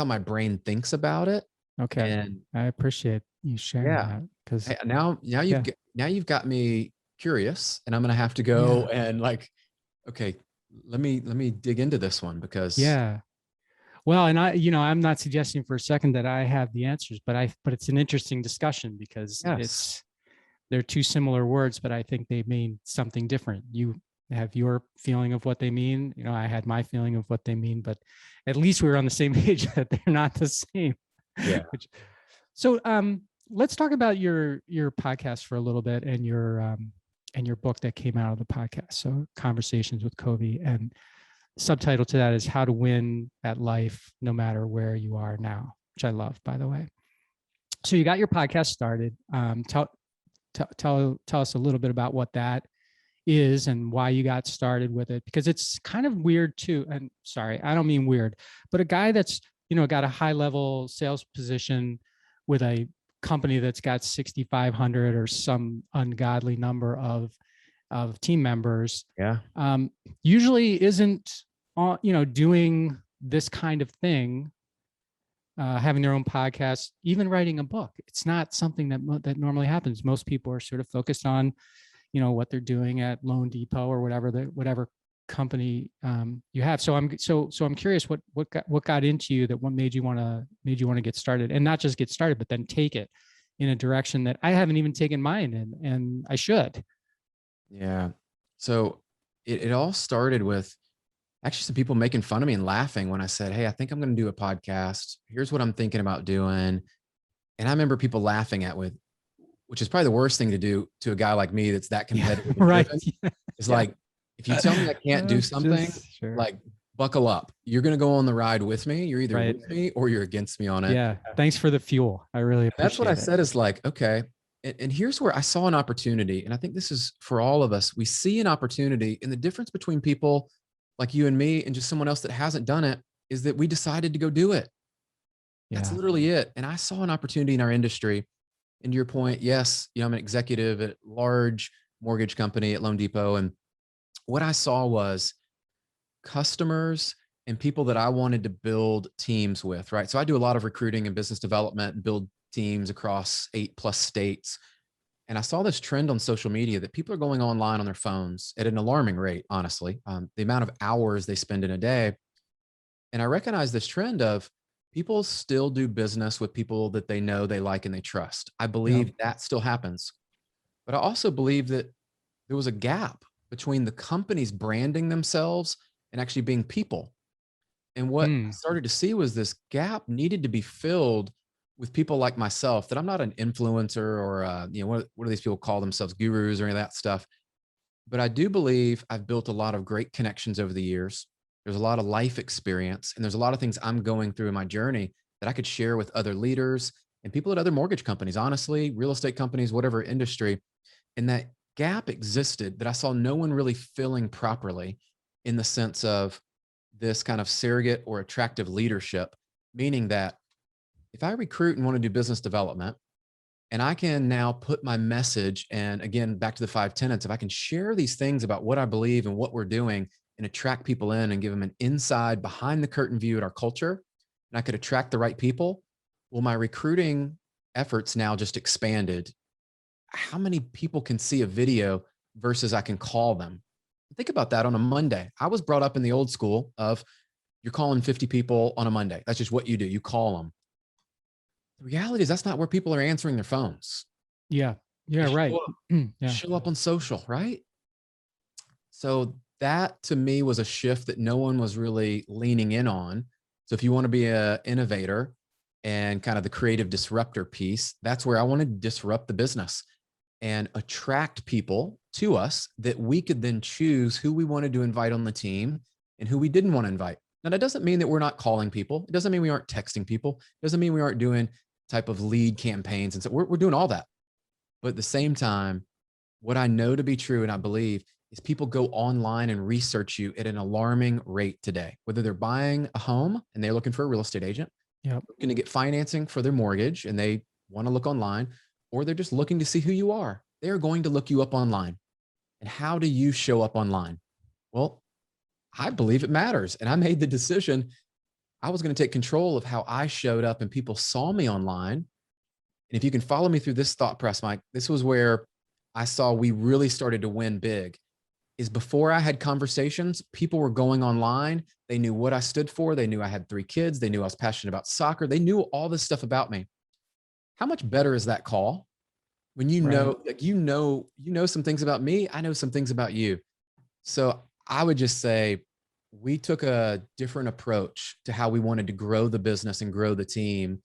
my brain thinks about it. Okay. And I appreciate you sharing that, because now you've got me curious, and I'm going to have to go and okay, let me dig into this one, because well, and I'm not suggesting for a second that I have the answers, but it's an interesting discussion, because they're two similar words, but I think they mean something different. You have your feeling of what they mean. I had my feeling of what they mean, but at least we were on the same page that they're not the same. Yeah. So let's talk about your podcast for a little bit, and your book that came out of the podcast. So Conversations with Covey, and subtitle to that is How to Win at Life No Matter Where You Are Now, which I love, by the way. So you got your podcast started. Tell us a little bit about what that is and why you got started with it, because it's kind of weird too. And sorry, I don't mean weird, but a guy that's, got a high level sales position with a company that's got 6,500 or some ungodly number of of team members, Yeah. usually isn't, doing this kind of thing, having their own podcast, even writing a book. It's not something that normally happens. Most people are sort of focused on, what they're doing at loanDepot or whatever company you have. So I'm curious what got into you, what made you want to get started, and not just get started, but then take it in a direction that I haven't even taken mine in, and I should. Yeah. So it all started with actually some people making fun of me and laughing when I said, "Hey, I think I'm going to do a podcast. Here's what I'm thinking about doing." And I remember people laughing at with, which is probably the worst thing to do to a guy like me that's that competitive and Right. driven. It's Yeah. like, if you tell me I can't do something, Sure. like buckle up. You're going to go on the ride with me. You're either Right. with me or you're against me on it. Yeah. Thanks for the fuel. I really That's what I appreciate it. said is like, okay. And here's where I saw an opportunity. And I think this is for all of us. We see an opportunity, and the difference between people like you and me and just someone else that hasn't done it is that we decided to go do it. That's Yeah. literally it. And I saw an opportunity in our industry. And to your point, yes, I'm an executive at a large mortgage company at loanDepot. And what I saw was customers and people that I wanted to build teams with, right? So I do a lot of recruiting and business development and build teams across 8+ states. And I saw this trend on social media that people are going online on their phones at an alarming rate, honestly, the amount of hours they spend in a day. And I recognize this trend of people still do business with people that they know, they like, and they trust. I Yeah. believe that still happens. But I also believe that there was a gap between the companies branding themselves and actually being people. And what I Mm. started to see was this gap needed to be filled with people like myself, that I'm not an influencer or, what do these people call themselves, gurus or any of that stuff. But I do believe I've built a lot of great connections over the years. There's a lot of life experience, and there's a lot of things I'm going through in my journey that I could share with other leaders and people at other mortgage companies, honestly, real estate companies, whatever industry. And that gap existed that I saw no one really filling properly, in the sense of this kind of surrogate or attractive leadership, meaning that if I recruit and want to do business development, and I can now put my message, and again, back to the 5 tenets, if I can share these things about what I believe and what we're doing and attract people in and give them an inside behind the curtain view at our culture, and I could attract the right people, well, my recruiting efforts now just expanded. How many people can see a video versus I can call them? Think about that on a Monday. I was brought up in the old school of you're calling 50 people on a Monday. That's just what you do. You call them. The reality is that's not where people are answering their phones. Yeah. Yeah. They Right. show up, Yeah. show up on social, right? So that to me was a shift that no one was really leaning in on. So if you want to be an innovator and kind of the creative disruptor piece, that's where I want to disrupt the business and attract people to us that we could then choose who we wanted to invite on the team and who we didn't want to invite. Now, that doesn't mean that we're not calling people. It doesn't mean we aren't texting people. It doesn't mean we aren't doing type of lead campaigns. And so we're doing all that. But at the same time, what I know to be true and I believe is people go online and research you at an alarming rate today, whether they're buying a home and they're looking for a real estate agent, Yep. looking to get financing for their mortgage and they want to look online, or they're just looking to see who you are. They're going to look you up online. And how do you show up online? Well, I believe it matters. And I made the decision I was going to take control of how I showed up and people saw me online. And if you can follow me through this thought press, Mike, this was where I saw we really started to win big. Is before I had conversations, people were going online. They knew what I stood for. They knew I had 3 kids. They knew I was passionate about soccer. They knew all this stuff about me. How much better is that call when you Right. know, like, you know some things about me. I know some things about you. So I would just say we took a different approach to how we wanted to grow the business and grow the team.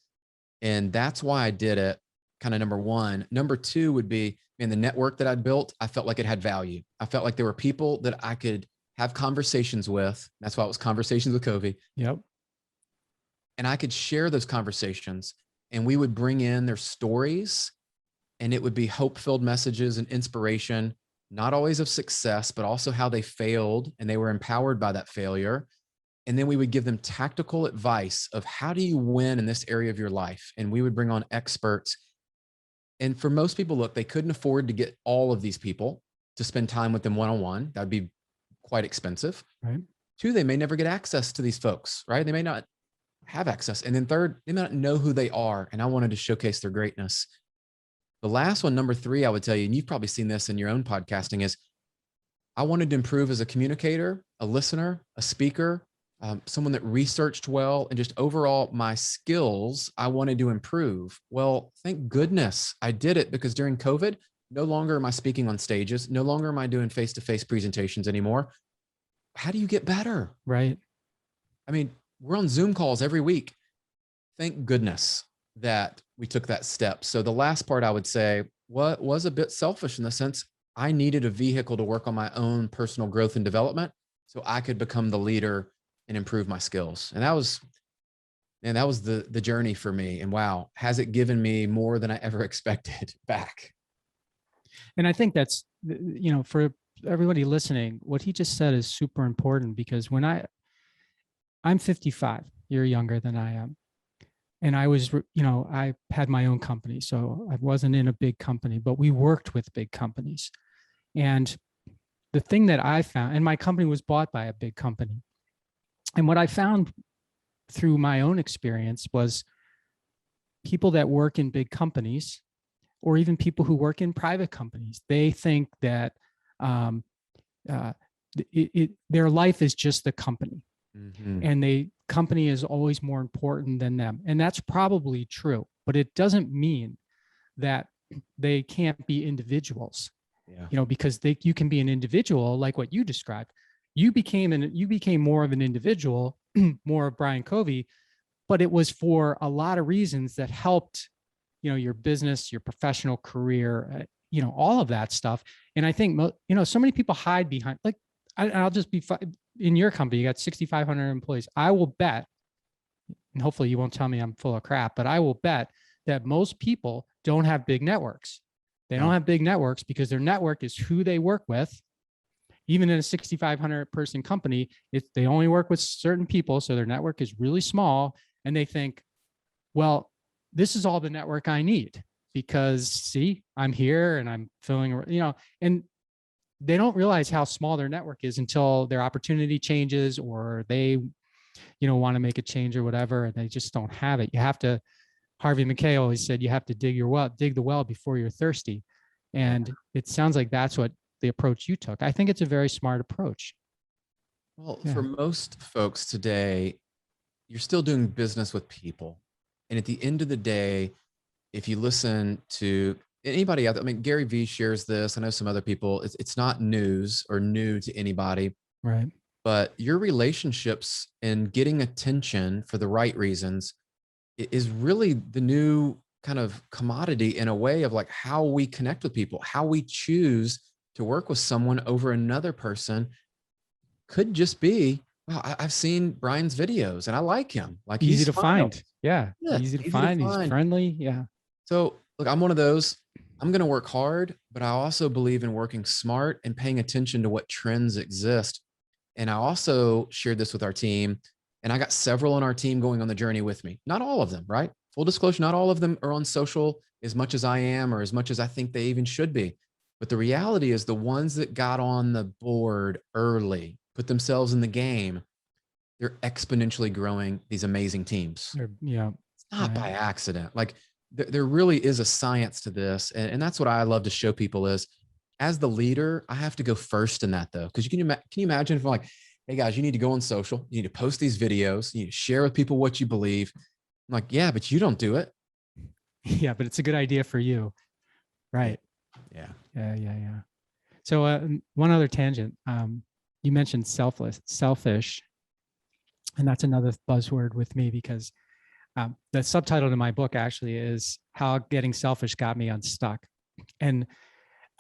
And that's why I did it. Kind of number one. Number two would be, man, the network that I'd built, I felt like it had value. I felt like there were people that I could have conversations with. That's why it was Conversations with Covey. Yep. And I could share those conversations and we would bring in their stories and it would be hope-filled messages and inspiration, not always of success, but also how they failed and they were empowered by that failure. And then we would give them tactical advice of how do you win in this area of your life? And we would bring on experts. And for most people, look, they couldn't afford to get all of these people to spend time with them one-on-one. That'd be quite expensive. Right. 2, they may never get access to these folks, right? They may not have access. And then 3rd, they may not know who they are. And I wanted to showcase their greatness. The last one, number 3, I would tell you, and you've probably seen this in your own podcasting, is I wanted to improve as a communicator, a listener, a speaker, someone that researched well, and just overall my skills, I wanted to improve. Well, thank goodness I did it, because during COVID, no longer am I speaking on stages. No longer am I doing face-to-face presentations anymore. How do you get better? Right. I mean, we're on Zoom calls every week. Thank goodness that we took that step. So the last part I would say was a bit selfish, in the sense I needed a vehicle to work on my own personal growth and development so I could become the leader and improve my skills. And that was the journey for me. And wow, has it given me more than I ever expected back. And I think that's, for everybody listening, what he just said is super important, because when I'm 55, you're younger than I am. And I was, I had my own company. So I wasn't in a big company, but we worked with big companies. And the thing that I found, and my company was bought by a big company. And what I found through my own experience was people that work in big companies, or even people who work in private companies, they think that their life is just the company. Mm-hmm. And the company is always more important than them. And that's probably true, but it doesn't mean that they can't be individuals. Yeah. Because you can be an individual, like what you described. You became more of an individual, more of Brian Covey, but it was for a lot of reasons that helped, your business, your professional career, all of that stuff. And I think, so many people hide behind, like, I'll just be in your company, you got 6,500 employees. I will bet, and hopefully you won't tell me I'm full of crap, but I will bet that most people don't have big networks. They don't have big networks because their network is who they work with. Even in a 6,500 person company, they only work with certain people. So their network is really small. And they think, well, this is all the network I need, because see, I'm here and I'm filling, and they don't realize how small their network is until their opportunity changes, or they, want to make a change or whatever, and they just don't have it. You have to, Harvey McKay always said, you have to dig the well before you're thirsty. And it sounds like that's what the approach you took. I think it's a very smart approach. Well, for most folks today, you're still doing business with people. And at the end of the day, if you listen to anybody out there, I mean, Gary Vee shares this. I know some other people, it's not news or new to anybody. Right. But your relationships and getting attention for the right reasons is really the new kind of commodity, in a way, of like how we connect with people, how we choose to work with someone over another person. Could just be, well, I've seen Brian's videos and I like him. Like, easy to find. Yeah. Easy to find. He's friendly. Yeah. So look, I'm one of those. I'm going to work hard, but I also believe in working smart and paying attention to what trends exist. And I also shared this with our team, and I got several on our team going on the journey with me. Not all of them, right? Full disclosure, not all of them are on social as much as I am, or as much as I think they even should be. But the reality is, the ones that got on the board early, put themselves in the game, they're exponentially growing these amazing teams. It's not by accident. Like, there really is a science to this. And that's what I love to show people is, as the leader, I have to go first in that, though. Because can you imagine if I'm like, hey guys, you need to go on social, you need to post these videos, you need to share with people what you believe. I'm like, yeah, but you don't do it. Yeah, but it's a good idea for you. Right. Yeah. So one other tangent. You mentioned selfish. And that's another buzzword with me, because the subtitle to my book actually is How Getting Selfish Got Me Unstuck. And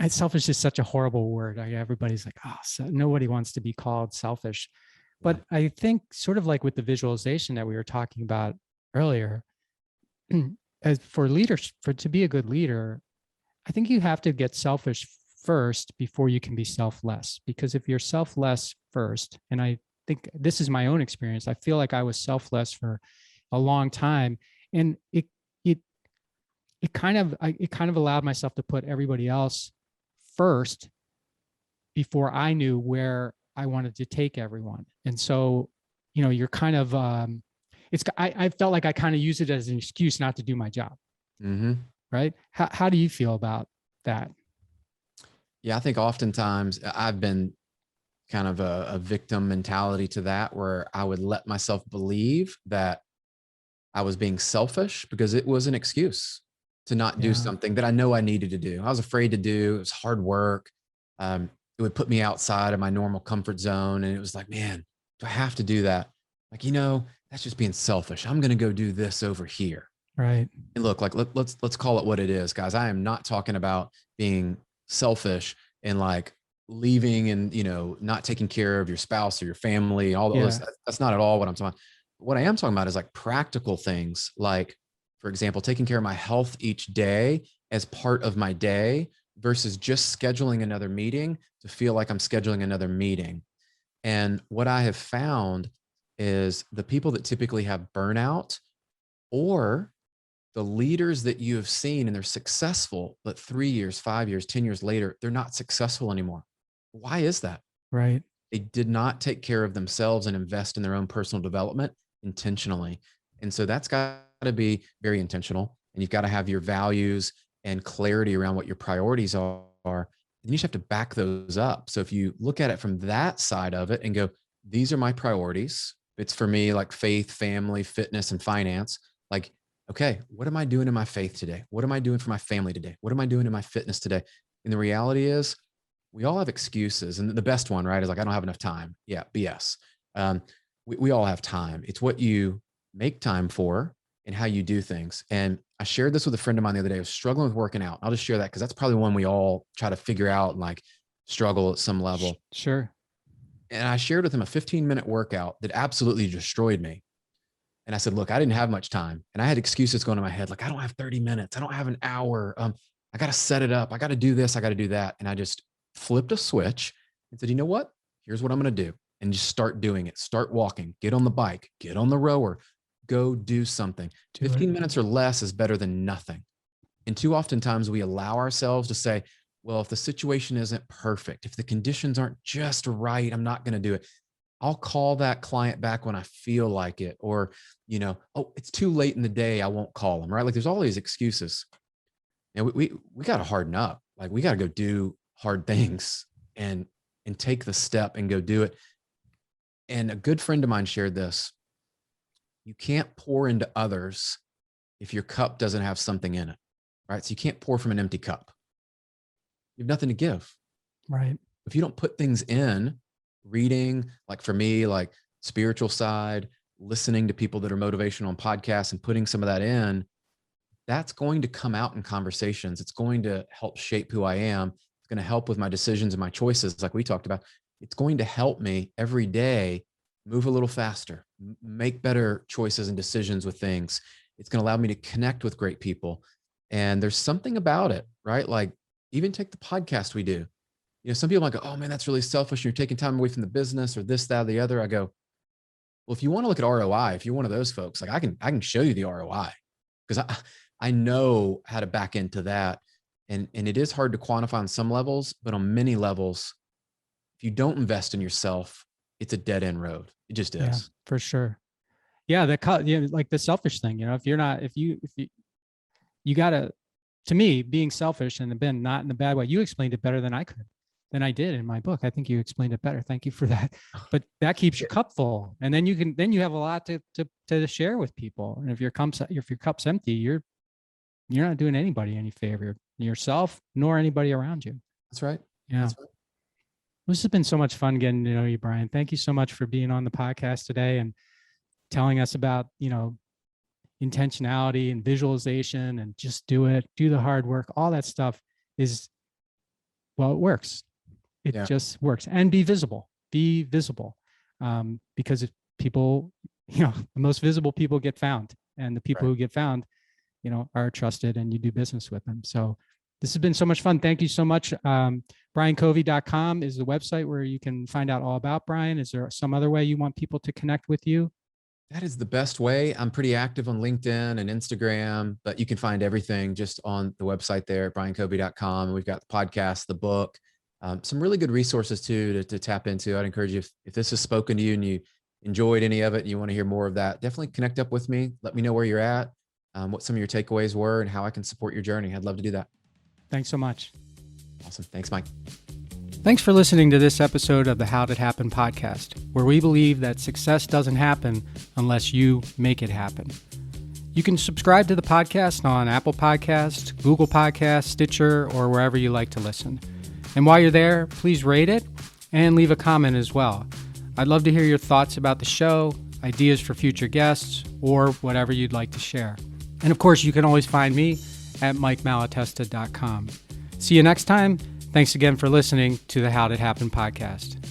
selfish is such a horrible word. Everybody's like, oh, so nobody wants to be called selfish. But I think, sort of like with the visualization that we were talking about earlier, as for leaders, to be a good leader, I think you have to get selfish first before you can be selfless. Because if you're selfless first, and I think this is my own experience, I feel like I was selfless for a long time, and it kind of allowed myself to put everybody else first, before I knew where I wanted to take everyone. And so, you're kind of, I felt like I kind of use it as an excuse not to do my job. Mm-hmm. Right. How do you feel about that? Yeah, I think oftentimes I've been kind of a victim mentality to that, where I would let myself believe that I was being selfish because it was an excuse to not do Yeah. something that I know I needed to do. I was afraid to do. It was hard work. It would put me outside of my normal comfort zone. And it was like, man, do I have to do that? Like, that's just being selfish. I'm going to go do this over here. Right. And look, like, let's call it what it is, guys. I am not talking about being selfish and like leaving and, not taking care of your spouse or your family, all those. Yeah. That's not at all what I'm talking about. What I am talking about is like practical things, like, for example, taking care of my health each day as part of my day versus just scheduling another meeting to feel like I'm scheduling another meeting. And what I have found is the people that typically have burnout, or the leaders that you have seen and they're successful, but 3 years, 5 years, 10 years later, they're not successful anymore. Why is that? Right. They did not take care of themselves and invest in their own personal development intentionally. And so that's got to be very intentional. And you've got to have your values and clarity around what your priorities are. And you just have to back those up. So if you look at it from that side of it and go, these are my priorities. It's for me, like faith, family, fitness, and finance. Like, okay, what am I doing in my faith today? What am I doing for my family today? What am I doing in my fitness today? And the reality is, we all have excuses. And the best one, right, is like, I don't have enough time. Yeah, BS. We all have time. It's what you make time for and how you do things. And I shared this with a friend of mine the other day. I was struggling with working out. I'll just share that because that's probably one we all try to figure out and like struggle at some level. Sure. And I shared with him a 15-minute workout that absolutely destroyed me. And I said, look, I didn't have much time. And I had excuses going in my head. Like, I don't have 30 minutes. I don't have an hour. I got to set it up. I got to do this. I got to do that. And I just flipped a switch and said, you know what? Here's what I'm going to do. And just start doing it. Start walking, get on the bike, get on the rower, go do something. 15 minutes or less is better than nothing. And too often times we allow ourselves to say, well, if the situation isn't perfect, if the conditions aren't just right, I'm not going to do it. I'll call that client back when I feel like it. Or, oh, it's too late in the day, I won't call them, right? Like, there's all these excuses. And we got to harden up. Like, we got to go do hard things and take the step and go do it. And a good friend of mine shared this. You can't pour into others if your cup doesn't have something in it, right? So you can't pour from an empty cup. You have nothing to give. Right. If you don't put things in, reading, like for me, like spiritual side, listening to people that are motivational on podcasts and putting some of that in, that's going to come out in conversations. It's going to help shape who I am. It's going to help with my decisions and my choices, like we talked about. It's going to help me every day move a little faster, make better choices and decisions with things. It's going to allow me to connect with great people. And there's something about it, right? Like, even take the podcast we do. Some people might go, oh man, that's really selfish. You're taking time away from the business or this, that, or the other. I go, well, if you want to look at ROI, if you're one of those folks, like I can show you the ROI because I know how to back into that. And it is hard to quantify on some levels, but on many levels, if you don't invest in yourself, it's a dead end road. It just is. Yeah, for sure. Yeah. Like the selfish thing, if you gotta, to me, being selfish and been not in a bad way, you explained it better than I did in my book. I think you explained it better. Thank you for that. But that keeps your cup full. And then you have a lot to share with people. And if your cup's empty, you're not doing anybody any favor, yourself, nor anybody around you. That's right. Yeah. That's right. This has been so much fun getting to know you, Brian. Thank you so much for being on the podcast today and telling us about, intentionality and visualization and just do the hard work. All that stuff it works. It just works. And be visible, because if people, the most visible people get found, and the people who get found, are trusted, and you do business with them. So this has been so much fun. Thank you so much. BrianCovey.com is the website where you can find out all about Brian. Is there some other way you want people to connect with you? That is the best way. I'm pretty active on LinkedIn and Instagram, but you can find everything just on the website there at BrianCovey.com. And we've got the podcast, the book, Some really good resources too to tap into. I'd encourage you, if this has spoken to you and you enjoyed any of it and you want to hear more of that, definitely connect up with me. Let me know where you're at, what some of your takeaways were, and how I can support your journey. I'd love to do that. Thanks so much. Awesome. Thanks, Mike. Thanks for listening to this episode of the How Did Happen podcast, where we believe that success doesn't happen unless you make it happen. You can subscribe to the podcast on Apple Podcasts, Google Podcasts, Stitcher, or wherever you like to listen. And while you're there, please rate it and leave a comment as well. I'd love to hear your thoughts about the show, ideas for future guests, or whatever you'd like to share. And of course, you can always find me at MikeMalatesta.com. See you next time. Thanks again for listening to the How Did Happen podcast.